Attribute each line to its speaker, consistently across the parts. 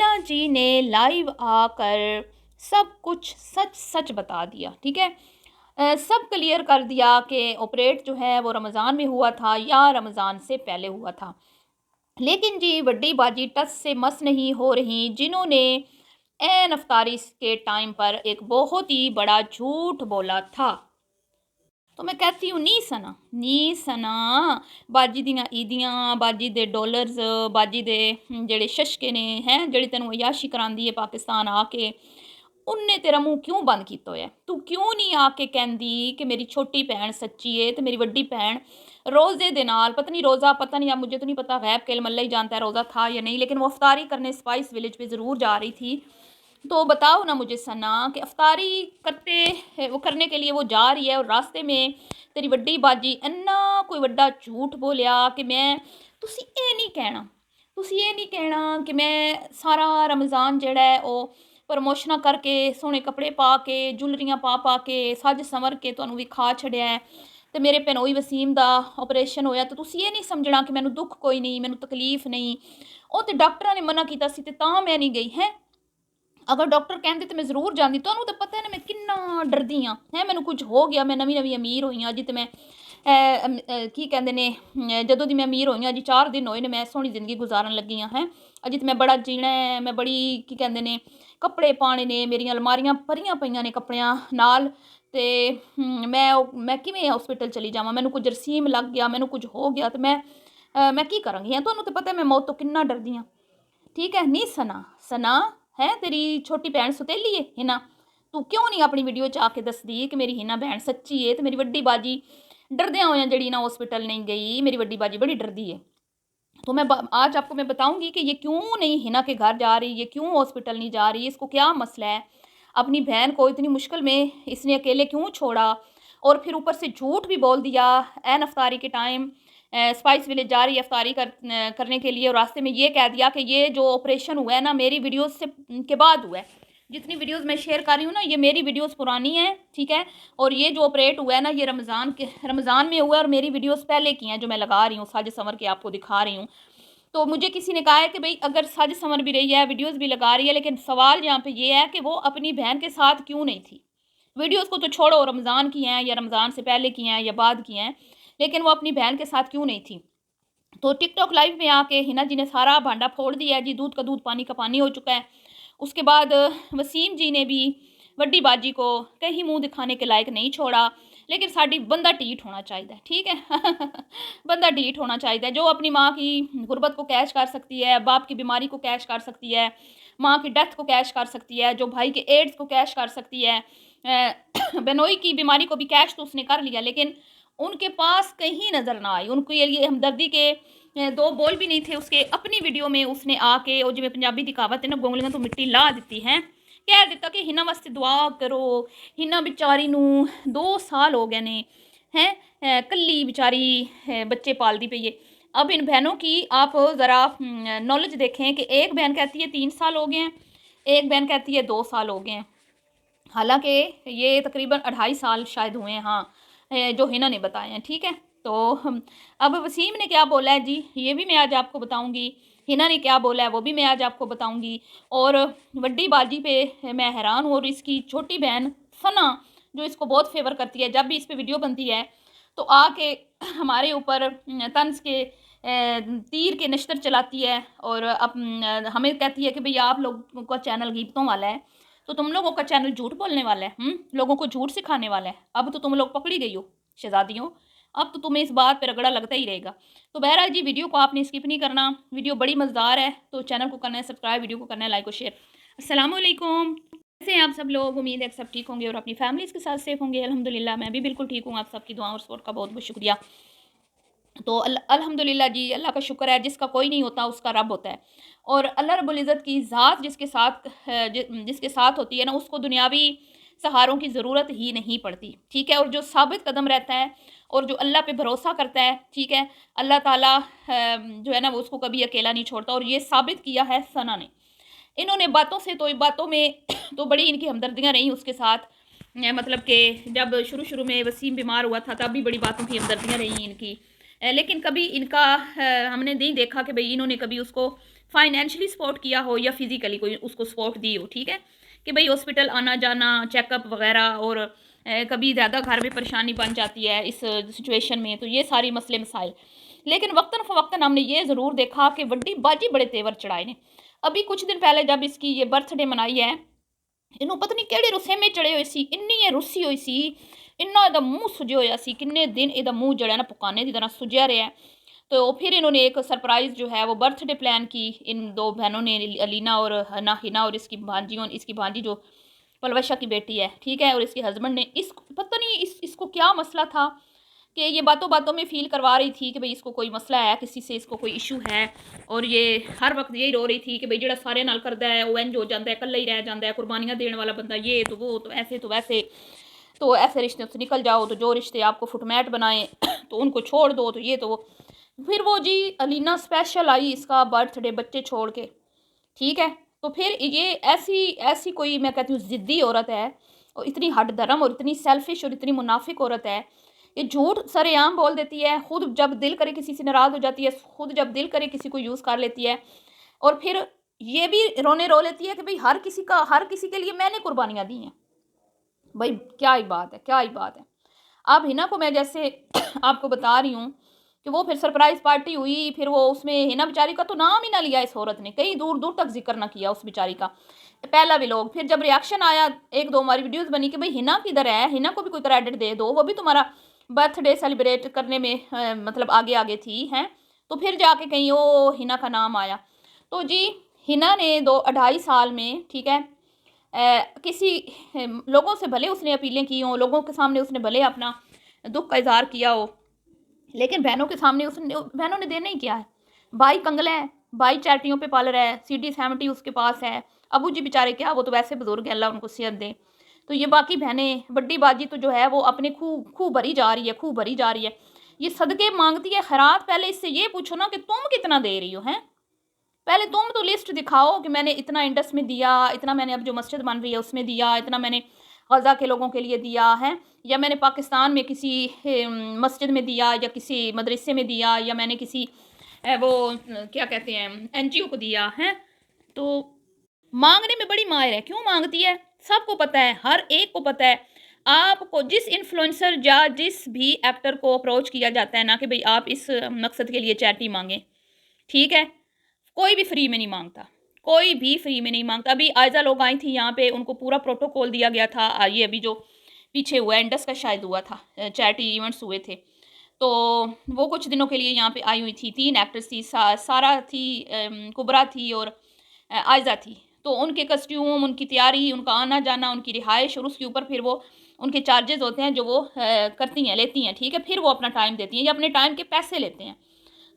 Speaker 1: हिना जी ने लाइव आकर सब कुछ सच सच बता दिया। ठीक है, सब क्लियर कर दिया कि ऑपरेट जो है वो रमज़ान में हुआ था या रमज़ान से पहले हुआ था। लेकिन जी बड़ी बाजी टस से मस नहीं हो रही, जिन्होंने एन अफ्तारी के टाइम पर एक बहुत ही बड़ा झूठ बोला था। तो मैं कहती हूँ नी सना बाजी दियां ईदियां, बाजी दे डॉलर्स, बाजी दे जेड़े शशके ने हैं जेड़ी तेनों अयाशी करांदी है पाकिस्तान आके, उनने तेरा मुंह क्यों बंद किया होया? तू क्यों नहीं आके कहंदी कि मेरी छोटी भैन सच्ची है, तो मेरी वड्डी भैन रोज़े दे नाल पता नहीं रोज़ा, पता नहीं, अब मुझे तो नहीं पता, गैब केवल अल्लाह ही जानता है रोज़ा था या नहीं, लेकिन वो अफ्तारी करने स्पाइस विलेज पे ज़रूर जा रही थी। तो बताओ ना मुझे सना कि अफ्तारी करते वो करने के लिए वो जा रही है और रास्ते में तेरी वड्डी बाजी इन्ना कोई वड्डा झूठ बोलिया कि मैं तुसी ये नहीं कहना, तुसी ये नहीं कहना कि मैं सारा रमज़ान जेड़ा है वो प्रमोशना करके सोहने कपड़े पा के ज्वैलरियां पा पा के सज संवर के तुहानू विखा छड़िया है, तो मेरे भैनोई वसीम का ऑपरेशन होया तो तुसी ये नहीं समझना कि मैनू दुख कोई नहीं, मैनू तकलीफ नहीं, वो तो डॉक्टर ने मना किया सी ते तां मैं नहीं गई है। अगर डॉक्टर कहते तो मैं जरूर जाती, तुहानू तो पता है ना मैं किन्ना डरदी हाँ है, मैनू कुछ हो गया, मैं नवी नवी अमीर हुई हाँ अज, तो मैं की कहते ने जदों दी मैं अमीर हुई हाँ जी 4 दिन होए ने मैं सोहनी जिंदगी गुजारन लगी हाँ है, अज तो मैं बड़ा जीना है, मैं बड़ी की कहते ने कपड़े पाने ने, मेरिया अलमारियां भरिया पईयां ने कपड़ियां नाल, ते मैं किवें हॉस्पिटल चली जावां, मैनू कुछ जरसीम लग गया, मैनू कुछ हो गया तो मैं की करांगी, तुहानू तो पता है मैं मौत तो किन्ना डरदी हाँ। ठीक है नी सना है तेरी छोटी भैन सुतेली है हिना, तू क्यों नहीं अपनी वीडियो च आके दसदी कि मेरी हिना भैन सच्ची है, तो मेरी वड्डी बाजी डरद्या होया जड़ी ना हॉस्पिटल नहीं गई, मेरी वड्डी बाजी बड़ी डरदी है। तो मैं आज आपको मैं बताऊंगी कि ये क्यों नहीं हिना के घर जा रही, ये क्यों हॉस्पिटल नहीं जा रही, इसको क्या मसला है, अपनी बहन को इतनी मुश्किल में इसने अकेले क्यों छोड़ा, और फिर ऊपर से झूठ भी बोल दिया एन अफ्तारी के टाइम स्पाइस विलेज जा रही है अफ्तारी करने के लिए, और रास्ते में ये कह दिया कि ये जो ऑपरेशन हुआ है ना मेरी वीडियोस से के बाद हुआ है, जितनी वीडियोस मैं शेयर कर रही हूँ ना ये मेरी वीडियोस पुरानी है। ठीक है, और ये जो ऑपरेट हुआ है ना ये रमज़ान में हुआ है, और मेरी वीडियोस पहले की हैं जो मैं लगा रही हूँ साज संवर के आपको दिखा रही हूँ। तो मुझे किसी ने कहा है कि भाई अगर साज संवर भी रही है वीडियोस भी लगा रही है, लेकिन सवाल यहाँ पे ये है कि वो अपनी बहन के साथ क्यों नहीं थी। वीडियोस को तो छोड़ो रमज़ान की हैं या रमज़ान से पहले की हैं या बाद की हैं, लेकिन वो अपनी बहन के साथ क्यों नहीं थी। तो टिकटॉक लाइव में आके हिना जी ने सारा भांडा फोड़ दिया है जी, दूध का दूध पानी का पानी हो चुका है। उसके बाद वसीम जी ने भी वड्डी बाजी को कहीं मुंह दिखाने के लायक नहीं छोड़ा, लेकिन साड़ी बंदा ढीठ होना चाहिए। ठीक है बंदा ढीठ होना चाहिए, जो अपनी माँ की गुर्बत को कैश कर सकती है, बाप की बीमारी को कैश कर सकती है, माँ की डेथ को कैश कर सकती है, जो भाई के एड्स को कैश कर सकती है, बेनोई की बीमारी को भी कैश तो उसने कर लिया, लेकिन उनके पास कहीं नज़र ना आई, उनके लिए हमदर्दी के दो बोल भी नहीं थे। उसके अपनी वीडियो में उसने आके और जिवें पंजाबी दी कहावत है ना गोंगलियां तो मिट्टी ला दी है, कह दिता कि हिना वास्ते दुआ करो, हिना बेचारी नू 2 साल हो गए ने हैं कल्ली बेचारी बच्चे पालती पई है। अब इन बहनों की आप ज़रा नॉलेज देखें कि एक बहन कहती है 3 साल हो गए हैं, एक बहन कहती है 2 साल हो गए हैं, हालांकि ये तकरीबन 2.5 साल शायद हुए हैं, हाँ जो हिना ने बताए हैं। ठीक है, तो अब वसीम ने क्या बोला है जी ये भी मैं आज आपको बताऊंगी, हिना ने क्या बोला है वो भी मैं आज आपको बताऊंगी, और वड्डी बाजी पे मैं हैरान हूँ, और इसकी छोटी बहन सना जो इसको बहुत फेवर करती है, जब भी इस पर वीडियो बनती है तो आके हमारे ऊपर तंज के तीर के नश्तर चलाती है, और हमें कहती है कि भैया आप लोगों का चैनल गीबतों वाला है, तो तुम लोगों का चैनल झूठ बोलने वाला है, लोगों को झूठ सिखाने वाला है, अब तो तुम लोग पकड़ी गई हो शहजादियों, अब तो तुम्हें इस बात पे रगड़ा लगता ही रहेगा। तो बहरहाल जी वीडियो को आपने स्किप नहीं करना, वीडियो बड़ी मज़ेदार है, तो चैनल को करना है सब्सक्राइब, वीडियो को करना है लाइक और शेयर। अस्सलाम वालेकुम, कैसे हैं आप सब लोग, उम्मीद है सब ठीक होंगे और अपनी फैमिलीज़ के साथ सेफ होंगे। अल्हम्दुलिल्लाह मैं भी बिल्कुल ठीक हूँ, आप सबकी दुआ और सपोर्ट का बहुत बहुत शुक्रिया। तो अल्हम्दुलिल्लाह जी, अल्लाह का शुक्र है, जिसका कोई नहीं होता उसका रब होता है, और अल्लाह रब्बुल इज़्ज़त की ज़ात जिसके साथ होती है ना उसको दुनियावी सहारों की ज़रूरत ही नहीं पड़ती। ठीक है, और जो साबित कदम रहता है और जो अल्लाह पे भरोसा करता है, ठीक है, अल्लाह ताला जो है ना वो उसको कभी अकेला नहीं छोड़ता, और ये साबित किया है सना ने। इन्होंने बातों से तो बातों में तो बड़ी इनकी हमदर्दियाँ रहीं उसके साथ, मतलब कि जब शुरू शुरू में वसीम बीमार हुआ था तब भी बड़ी बातों की हमदर्दियाँ रहीं इनकी, लेकिन कभी इनका हमने नहीं देखा कि भाई इन्होंने कभी उसको फाइनेंशियली सपोर्ट किया हो या फिज़िकली कोई उसको सपोर्ट दी हो, ठीक है, कि भाई हॉस्पिटल आना जाना, चेकअप वगैरह, और कभी ज़्यादा घर में परेशानी बन जाती है इस सिचुएशन में, तो ये सारी मसले मसाइल। लेकिन वक्तन फ़वक्तन हमने ये ज़रूर देखा कि वड्डी बाजी बड़े तेवर चढ़ाए ने। अभी कुछ दिन पहले जब इसकी ये बर्थडे मनाई है, इनू पता नहीं किहड़े रुस्से में चढ़े हुए सी, इन्नी ये रुस्सी हुई सी, इन्ना इहदा मूँह सुज्जिया होया सी, किन्ने दिन इहदा मूँह जेहड़ा ना पकाने की तरह सुज्जिया रहा है। तो फिर इन्होंने एक सरप्राइज़ जो है वो बर्थडे प्लान की, इन दो बहनों ने, अलीना और हिना और इसकी भांजी जो पलवशा की बेटी है, ठीक है, और इसके हस्बैंड ने पता नहीं इसको क्या मसला था कि ये बातों बातों में फ़ील करवा रही थी कि भाई इसको कोई मसला है, किसी से इसको कोई इशू है, और ये हर वक्त यही रो रही थी कि भाई जो सारे नाल करता है वो इंज हो जाता है, कल्ला ही रह जाता है, कुर्बानियाँ देने वाला बंदा ये तो वो तो ऐसे, तो ऐसे रिश्ते से निकल जाओ, तो जो रिश्ते आपको फुटमैट बनाए तो उनको छोड़ दो, तो ये तो वो। फिर वो जी अलीना स्पेशल आई इसका बर्थडे बच्चे छोड़ के, ठीक है। तो फिर ये ऐसी ऐसी कोई, मैं कहती हूँ, ज़िद्दी औरत है, और इतनी हठधर्म और इतनी सेल्फिश और इतनी मुनाफिक औरत है। ये झूठ सरेआम बोल देती है, खुद जब दिल करे किसी से नाराज़ हो जाती है, खुद जब दिल करे किसी को यूज़ कर लेती है, और फिर ये भी रो लेती है कि भाई हर किसी के लिए मैंने कुर्बानियाँ दी हैं। भाई क्या ही बात है, क्या ही बात है। अब हिना को मैं जैसे आपको बता रही हूँ कि वो फिर सरप्राइज़ पार्टी हुई, फिर वो उसमें हिना बेचारी का तो नाम ही ना लिया इस औरत ने, कहीं दूर-दूर तक ज़िक्र ना किया उस बेचारी का। पहला व्लॉग, फिर जब रिएक्शन आया, 1-2 हमारी वीडियोज़ बनी कि भाई हिना किधर है, हिना को भी कोई क्रेडिट दे दो, वो भी तुम्हारा बर्थडे सेलिब्रेट करने में मतलब आगे-आगे थी, हैं। तो फिर जाके कहीं वो हिना का नाम आया। तो जी हिना ने 2 2.5 साल में, ठीक है, किसी लोगों से भले उसने अपीलें की हों, लोगों के सामने उसने भले अपना दुख का इज़हार किया हो, लेकिन बहनों के सामने बहनों ने देना ही क्या है। भाई कंगला है, भाई चैरिटियों पे पाल रहा है, सीडी 70 उसके पास है, अबू जी बेचारे क्या, वो तो वैसे बुजुर्ग है, अल्लाह उनको सेहत दे। तो ये बाकी बहनें, बड्डी बाजी तो जो है वो अपने खूह भरी जा रही है, खूह भरी जा रही है। ये सदके मांगती है खैरात, पहले इससे ये पूछो ना कि तुम कितना दे रही हो, हैं। पहले तुम तो लिस्ट दिखाओ कि मैंने इतना इंडस में दिया, इतना मैंने अब जो मस्जिद बन रही है उसमें दिया, इतना मैंने गज़ा के लोगों के लिए दिया है, या मैंने पाकिस्तान में किसी मस्जिद में दिया, या किसी मदरसे में दिया, या मैंने किसी वो क्या कहते हैं एनजीओ को दिया है। तो मांगने में बड़ी माहिर है, क्यों मांगती है, सबको पता है, हर एक को पता है। आपको जिस इन्फ्लुएंसर या जिस भी एक्टर को अप्रोच किया जाता है ना कि भाई आप इस मकसद के लिए चैरिटी मांगें, ठीक है, कोई भी फ्री में नहीं मांगता, कोई भी फ्री में नहीं मांगता। अभी आयज़ा लोग आई थी यहाँ पे, उनको पूरा प्रोटोकॉल दिया गया था। ये अभी जो पीछे हुआ है, इंडस का शायद हुआ था, चैरिटी इवेंट्स हुए थे, तो वो कुछ दिनों के लिए यहाँ पे आई हुई थी। 3 एक्ट्रेस थी, सारा थी, कुबरा थी, और आयज़ा थी। तो उनके कस्ट्यूम, उनकी तैयारी, उनका आना जाना, उनकी रिहाइश, और उसके ऊपर फिर वो उनके चार्जेस होते हैं जो वो करती हैं, लेती हैं, ठीक है। फिर वो अपना टाइम देती हैं या अपने टाइम के पैसे लेते हैं।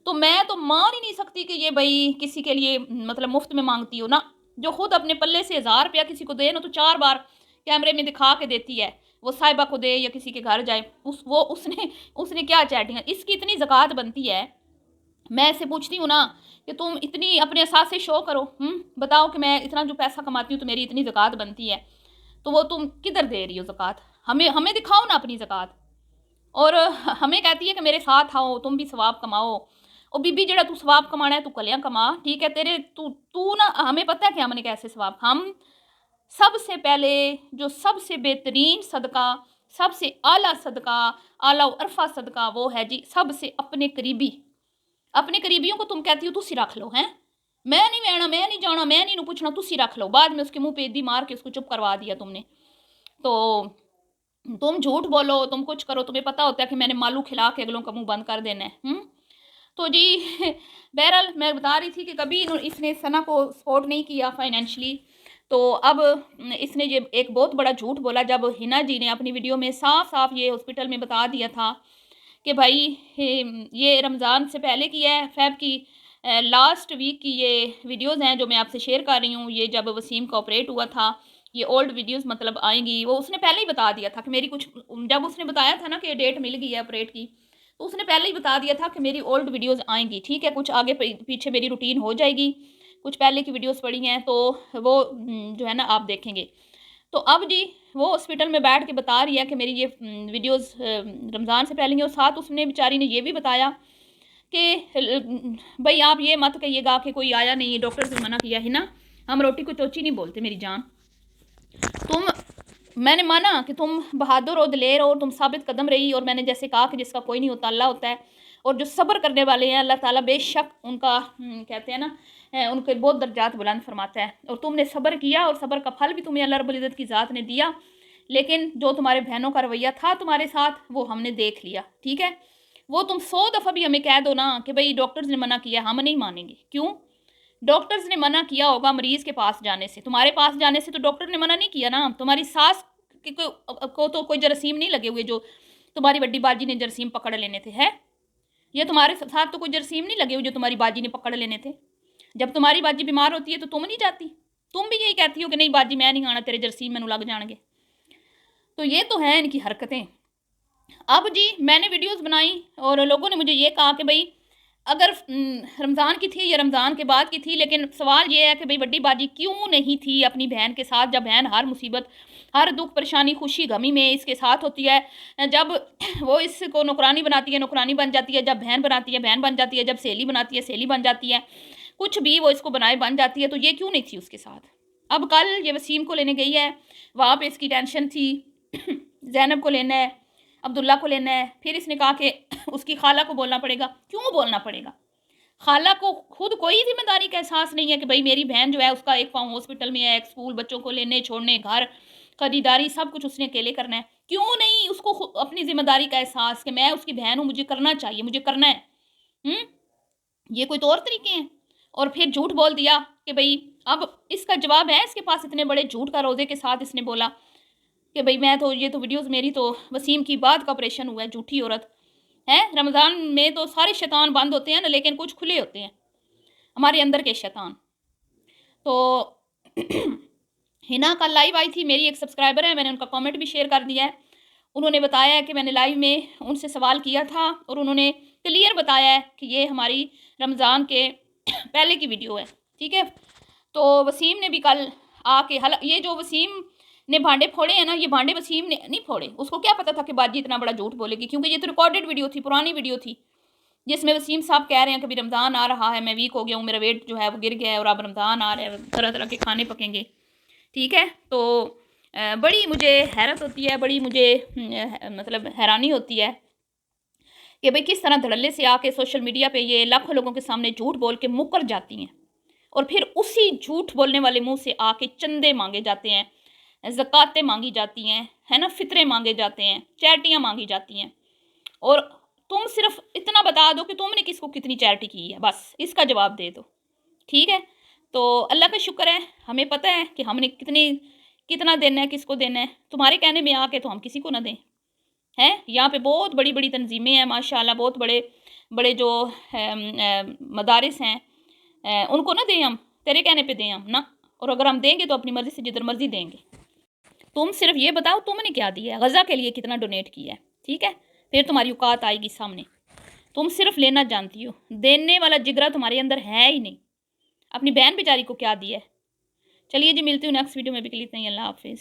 Speaker 1: तो मैं तो मान ही नहीं सकती कि ये भई किसी के लिए मतलब मुफ्त में मांगती हो ना। जो खुद अपने पल्ले से 1000 रुपया किसी को दे ना, तो 4 बार कैमरे में दिखा के देती है। वो साहिबा को दे या किसी के घर जाए, उसने क्या चैटिंग, इसकी इतनी ज़कात बनती है। मैं इससे पूछती हूँ ना कि तुम इतनी अपने असास से शो करो, बताओ कि मैं इतना जो पैसा कमाती हूँ तो मेरी इतनी ज़कात बनती है, तो वो तुम किधर दे रही हो ज़कात? हमें हमें दिखाओ ना अपनी ज़कात। और हमें कहती है कि मेरे साथ आओ, तुम भी सवाब कमाओ। और बीबी जेड़ा तू सवाब कमाना है तू कलियां कमा, ठीक है, तेरे तू तू ना, हमें पता है कि हमने कैसे सवाब, हम सबसे पहले जो सबसे बेहतरीन सदका, सबसे आला सदका, आला अरफा सदका वो है जी सबसे अपने करीबी। अपने करीबियों को तुम कहती हो तुसी रख लो, हैं, मैं नहीं बहना, मैं नहीं जाना, मैं नहीं पूछना, तुसी रख लो। बाद में उसके मुंह पे इदी मार के उसको चुप करवा दिया तुमने। तो तुम झूठ बोलो, तुम कुछ करो, तुम्हें पता होता है कि मैंने मालू खिला के अगलों का मुंह बंद कर देना है। तो जी बहरहाल मैं बता रही थी कि कभी इसने सना को सपोर्ट नहीं किया फाइनेंशियली। तो अब इसने ये एक बहुत बड़ा झूठ बोला जब हिना जी ने अपनी वीडियो में साफ साफ ये हॉस्पिटल में बता दिया था कि भाई ये रमज़ान से पहले की है, फ़ैब की लास्ट वीक की ये वीडियोज़ हैं जो मैं आपसे शेयर कर रही हूँ। ये जब वसीम का ऑपरेट हुआ था, ये ओल्ड वीडियोस मतलब आएंगी, वो उसने पहले ही बता दिया था कि मेरी कुछ, जब उसने बताया था ना कि डेट मिल गई है ऑपरेट की, तो उसने पहले ही बता दिया था कि मेरी ओल्ड वीडियोस आएंगी, ठीक है, कुछ आगे पीछे मेरी रूटीन हो जाएगी, कुछ पहले की वीडियोस पड़ी हैं तो वो जो है ना आप देखेंगे। तो अब जी वो हॉस्पिटल में बैठ के बता रही है कि मेरी ये वीडियोस रमज़ान से पहले की, और साथ उसने बेचारी ने ये भी बताया कि भाई आप ये मत कहिएगा कि कोई आया नहीं, डॉक्टर से मना किया है ना, हम रोटी को चोची नहीं बोलते मेरी जान। मैंने माना कि तुम बहादुर और दिलेर और तुम साबित कदम रही, और मैंने जैसे कहा कि जिसका कोई नहीं होता अल्लाह होता है, और जो सब्र करने वाले हैं अल्लाह ताला बेशक उनका कहते हैं ना उनके बहुत दर्जात बुलंद फरमाता है। और तुमने सब्र किया और सब्र का फल भी तुम्हें अल्लाह रब्बुल इज़्ज़त की ज़ात ने दिया। लेकिन जो तुम्हारे बहनों का रवैया था तुम्हारे साथ वो हमने देख लिया, ठीक है। वो तुम 100 दफ़ा भी हमें कह दो ना कि भाई डॉक्टर्स ने मना किया, हम नहीं मानेंगे। क्यों? डॉक्टर्स ने मना किया होगा मरीज़ के पास जाने से, तुम्हारे पास जाने से तो डॉक्टर ने मना नहीं किया ना। तुम्हारी सास को तो कोई जरासीम नहीं लगे हुए जो तुम्हारी बड़ी बाजी ने जरासीम पकड़ लेने थे, है? ये तुम्हारे साथ तो कोई जरासीम नहीं लगे हुए जो तुम्हारी बाजी ने पकड़ लेने थे। जब तुम्हारी बाजी बीमार होती है तो तुम नहीं जाती, तुम भी यही कहती हो कि नहीं बाजी मैं नहीं आना, तेरे जरासीम मैनू लग जाएंगे। तो ये तो है इनकी हरकतें। अब जी मैंने वीडियोस बनाई और लोगों ने मुझे ये कहा कि भाई अगर रमज़ान की थी या रमज़ान के बाद की थी, लेकिन सवाल ये है कि भाई बड़ी बाजी क्यों नहीं थी अपनी बहन के साथ, जब बहन हर मुसीबत, हर दुख परेशानी, खुशी गमी में इसके साथ होती है। जब वो इसको नौकरानी बनाती है नौकरानी बन जाती है, जब बहन बनाती है बहन बन जाती है, जब सहेली बनाती है सहेली बन जाती है, कुछ भी वो इसको बनाए बन जाती है। तो ये क्यों नहीं थी उसके साथ? अब कल ये वसीम को लेने गई है, वहाँ पर इसकी टेंशन थी ज़ैनब को लेना है, अब्दुल्ला को लेना है। फिर इसने कहा कि उसकी खाला को बोलना पड़ेगा। क्यों बोलना पड़ेगा? खाला को खुद कोई जिम्मेदारी का एहसास नहीं है कि भाई मेरी बहन जो है उसका एक पाँव हॉस्पिटल में है, एक स्कूल बच्चों को लेने छोड़ने, घर खरीदारी सब कुछ उसने अकेले करना है। क्यों नहीं उसको अपनी जिम्मेदारी का एहसास कि मैं उसकी बहन हूँ, मुझे करना चाहिए, मुझे करना है। ये कोई तौर तरीके हैं? और फिर झूठ बोल दिया कि भाई, अब इसका जवाब है इसके पास, इतने बड़े झूठ का रोज़े के साथ इसने बोला कि भाई मैं तो, ये तो वीडियोस मेरी तो वसीम की बाद का ऑपरेशन हुआ है, झूठी औरत है। रमज़ान में तो सारे शैतान बंद होते हैं ना, लेकिन कुछ खुले होते हैं हमारे अंदर के शैतान। तो हिना कल लाइव आई थी, मेरी एक सब्सक्राइबर है, मैंने उनका कमेंट भी शेयर कर दिया है। उन्होंने बताया है कि मैंने लाइव में उनसे सवाल किया था और उन्होंने क्लियर बताया है कि ये हमारी रमज़ान के पहले की वीडियो है, ठीक है। तो वसीम ने भी कल आके, ये जो वसीम ने भांडे फोड़े हैं ना, ये भांडे वसीम ने नहीं फोड़े। उसको क्या पता था कि बाजी इतना बड़ा झूठ बोलेगी, क्योंकि ये तो रिकॉर्डेड वीडियो थी, पुरानी वीडियो थी, जिसमें वसीम साहब कह रहे हैं कि भी रमज़ान आ रहा है, मैं वीक हो गया हूँ, मेरा वेट जो है वो गिर गया है और अब रमज़ान आ रहा है, तरह तरह के खाने पकेंगे, ठीक है। तो बड़ी मुझे हैरत होती है, बड़ी मुझे मतलब हैरानी होती है कि भाई किस तरह धड़ल्ले से आके सोशल मीडिया पे ये लाखों लोगों के सामने झूठ बोल के मुकर जाती हैं, और फिर उसी झूठ बोलने वाले मुंह से आके चंदे मांगे जाते हैं, ज़कातें मांगी जाती हैं, है ना, फितरे मांगे जाते हैं, चैरिटियाँ मांगी जाती हैं। और तुम सिर्फ इतना बता दो कि तुमने किसको कितनी चैरिटी की है, बस इसका जवाब दे दो, ठीक है। तो अल्लाह का शुक्र है, हमें पता है कि हमने कितना देना है, किसको देना है। तुम्हारे कहने में आके तो हम किसी को ना दें, हैं। यहाँ पे बहुत बड़ी बड़ी तंजीमें हैं माशाल्लाह, बहुत बड़े बड़े जो मदारिस हैं, उनको ना दें हम, तेरे कहने पे दें हम ना। और अगर हम देंगे तो अपनी मर्ज़ी से जिधर मर्ज़ी देंगे। तुम सिर्फ ये बताओ तुमने क्या दिया है, गज़ा के लिए कितना डोनेट किया है, ठीक है। फिर तुम्हारी औकात आएगी सामने। तुम सिर्फ लेना जानती हो, देने वाला जिगरा तुम्हारे अंदर है ही नहीं। अपनी बहन बेचारी को क्या दिया है। चलिए जी, मिलती हूँ नेक्स्ट वीडियो में, भी के लिए इतना ही। अल्लाह हाफिज़।